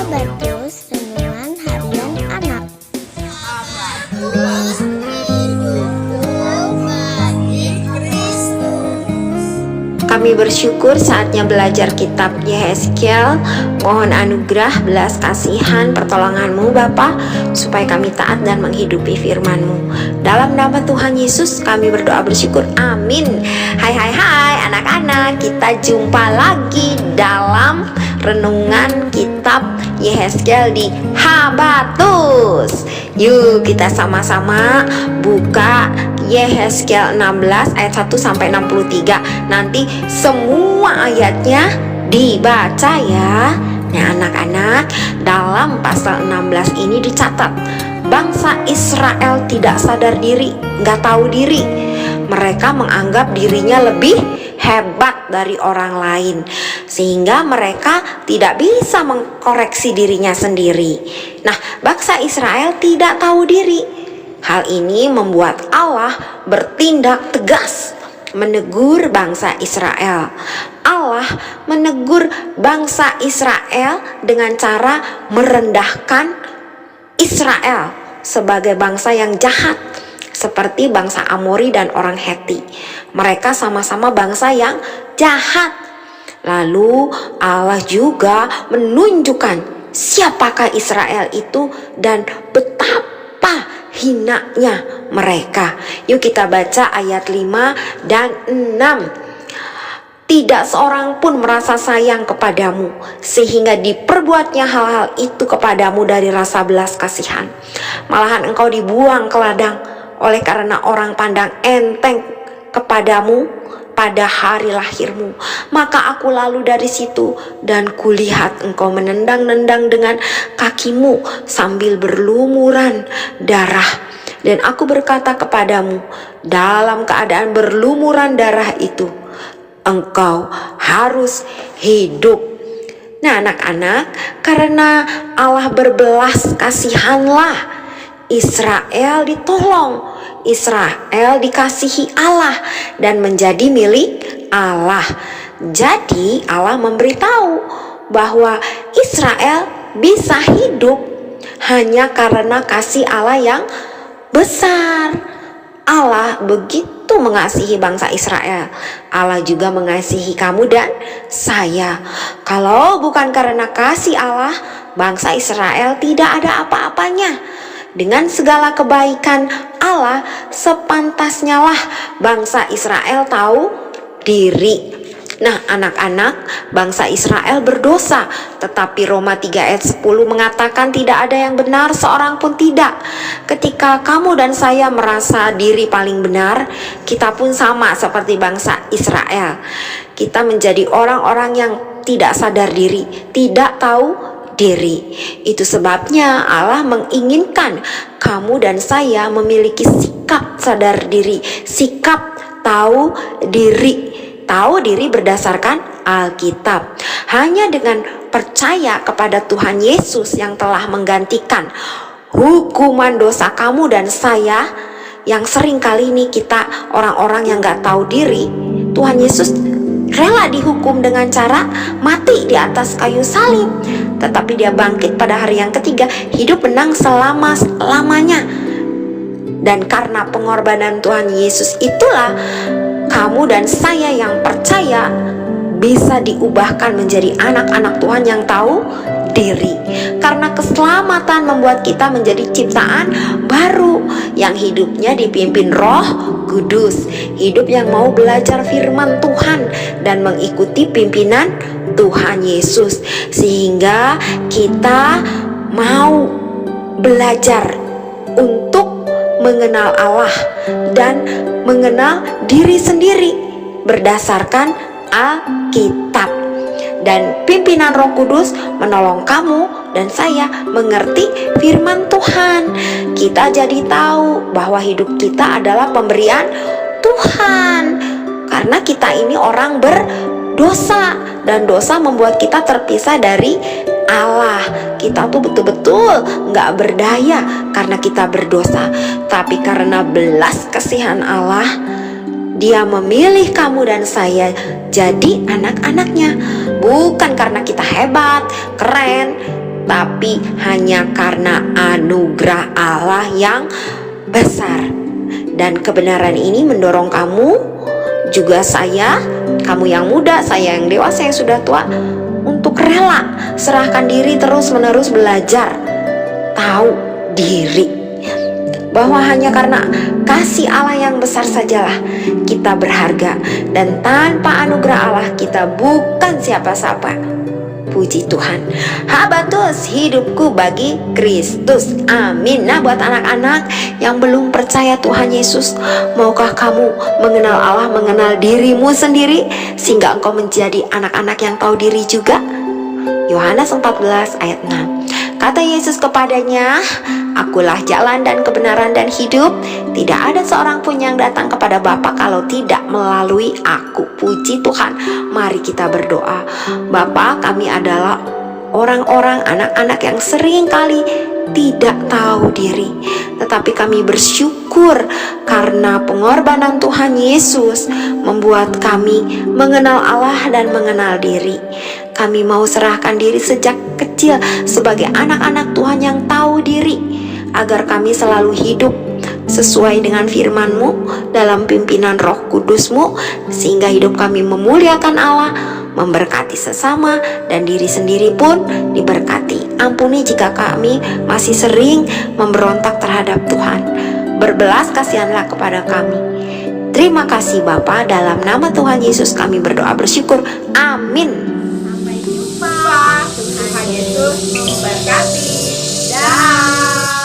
Abadus Renungan Harian Anak. Kami bersyukur saatnya belajar kitab Yehezkiel. Mohon anugerah, belas kasihan, pertolongan-Mu Bapa, supaya kami taat dan menghidupi firman-Mu. Dalam nama Tuhan Yesus kami berdoa bersyukur, amin. Hai anak-anak, kita jumpa lagi dalam renungan kitab Yehezkiel di Habatus. Yuk kita sama-sama buka Yehezkiel 16 ayat 1 sampai 63. Nanti semua ayatnya dibaca ya. Nah anak-anak, dalam pasal 16 ini dicatat bangsa Israel tidak sadar diri, nggak tahu diri. Mereka menganggap dirinya lebih hebat dari orang lain, sehingga mereka tidak bisa mengkoreksi dirinya sendiri. Nah, bangsa Israel tidak tahu diri. Hal ini membuat Allah bertindak tegas menegur bangsa Israel. Allah menegur bangsa Israel dengan cara merendahkan Israel sebagai bangsa yang jahat, seperti bangsa Amori dan orang Heti. Mereka sama-sama bangsa yang jahat. Lalu Allah juga menunjukkan siapakah Israel itu dan betapa hinanya mereka. Yuk kita baca ayat 5 dan 6. Tidak seorang pun merasa sayang kepadamu, sehingga diperbuatnya hal-hal itu kepadamu dari rasa belas kasihan. Malahan engkau dibuang ke ladang oleh karena orang pandang enteng kepadamu pada hari lahirmu. Maka aku lalu dari situ, dan kulihat engkau menendang-nendang dengan kakimu sambil berlumuran darah. Dan aku berkata kepadamu, dalam keadaan berlumuran darah itu, engkau harus hidup. Nah anak-anak, karena Allah berbelas kasihanlah Israel ditolong. Israel dikasihi Allah dan menjadi milik Allah. Jadi Allah memberitahu bahwa Israel bisa hidup hanya karena kasih Allah yang besar. Allah begitu mengasihi bangsa Israel. Allah juga mengasihi kamu dan saya. Kalau bukan karena kasih Allah, bangsa Israel tidak ada apa-apanya. Dengan segala kebaikan Allah, sepantasnya lah bangsa Israel tahu diri. Nah anak-anak, bangsa Israel berdosa, tetapi Roma 3 ayat 10 mengatakan tidak ada yang benar, seorang pun tidak. Ketika kamu dan saya merasa diri paling benar, kita pun sama seperti bangsa Israel. Kita menjadi orang-orang yang tidak sadar diri, tidak tahu diri. Itu sebabnya Allah menginginkan kamu dan saya memiliki sikap sadar diri, sikap tahu diri. Tahu diri berdasarkan Alkitab. Hanya dengan percaya kepada Tuhan Yesus yang telah menggantikan hukuman dosa kamu dan saya, yang sering kali ini kita orang-orang yang gak tahu diri, Tuhan Yesus rela dihukum dengan cara mati di atas kayu salib, tetapi dia bangkit pada hari yang ketiga, hidup menang selama-lamanya. Dan karena pengorbanan Tuhan Yesus itulah kamu dan saya yang percaya bisa diubahkan menjadi anak-anak Tuhan yang tahu diri. Karena keselamatan membuat kita menjadi ciptaan baru yang hidupnya dipimpin Roh Kudus, hidup yang mau belajar firman Tuhan dan mengikuti pimpinan Tuhan Yesus, sehingga kita mau belajar untuk mengenal Allah dan mengenal diri sendiri berdasarkan Alkitab. Dan pimpinan Roh Kudus menolong kamu dan saya mengerti firman Tuhan. Kita jadi tahu bahwa hidup kita adalah pemberian Tuhan, karena kita ini orang berdosa, dan dosa membuat kita terpisah dari Allah. Kita tuh betul-betul gak berdaya karena kita berdosa. Tapi karena belas kasihan Allah, Dia memilih kamu dan saya jadi anak-anaknya. Bukan karena kita hebat, keren, tapi hanya karena anugerah Allah yang besar. Dan kebenaran ini mendorong kamu, juga saya, kamu yang muda, saya yang dewasa, yang sudah tua, untuk rela serahkan diri terus-menerus belajar tahu diri, bahwa hanya karena kasih Allah yang besar sajalah kita berharga, dan tanpa anugerah Allah kita bukan siapa-siapa. Puji Tuhan. Habatus, hidupku bagi Kristus. Amin. Nah, buat anak-anak yang belum percaya Tuhan Yesus, maukah kamu mengenal Allah, mengenal dirimu sendiri, sehingga engkau menjadi anak-anak yang tahu diri juga? Yohanes 14 ayat 6. Kata Yesus kepadanya, "Akulah jalan dan kebenaran dan hidup. Tidak ada seorang pun yang datang kepada Bapa kalau tidak melalui Aku." Puji Tuhan. Mari kita berdoa. Bapa, kami adalah orang-orang, anak-anak yang sering kali tidak tahu diri, tetapi kami bersyukur karena pengorbanan Tuhan Yesus membuat kami mengenal Allah dan mengenal diri. Kami mau serahkan diri sejak kecil sebagai anak-anak Tuhan yang tahu diri, agar kami selalu hidup sesuai dengan firman-Mu dalam pimpinan Roh Kudus-Mu, sehingga hidup kami memuliakan Allah, memberkati sesama, dan diri sendiri pun diberkati. Ampuni jika kami masih sering memberontak terhadap Tuhan. Berbelas kasihanlah kepada kami. Terima kasih Bapa, dalam nama Tuhan Yesus kami berdoa bersyukur. Amin. Sampai jumpa. Tuhan Yesus memberkati. Dah.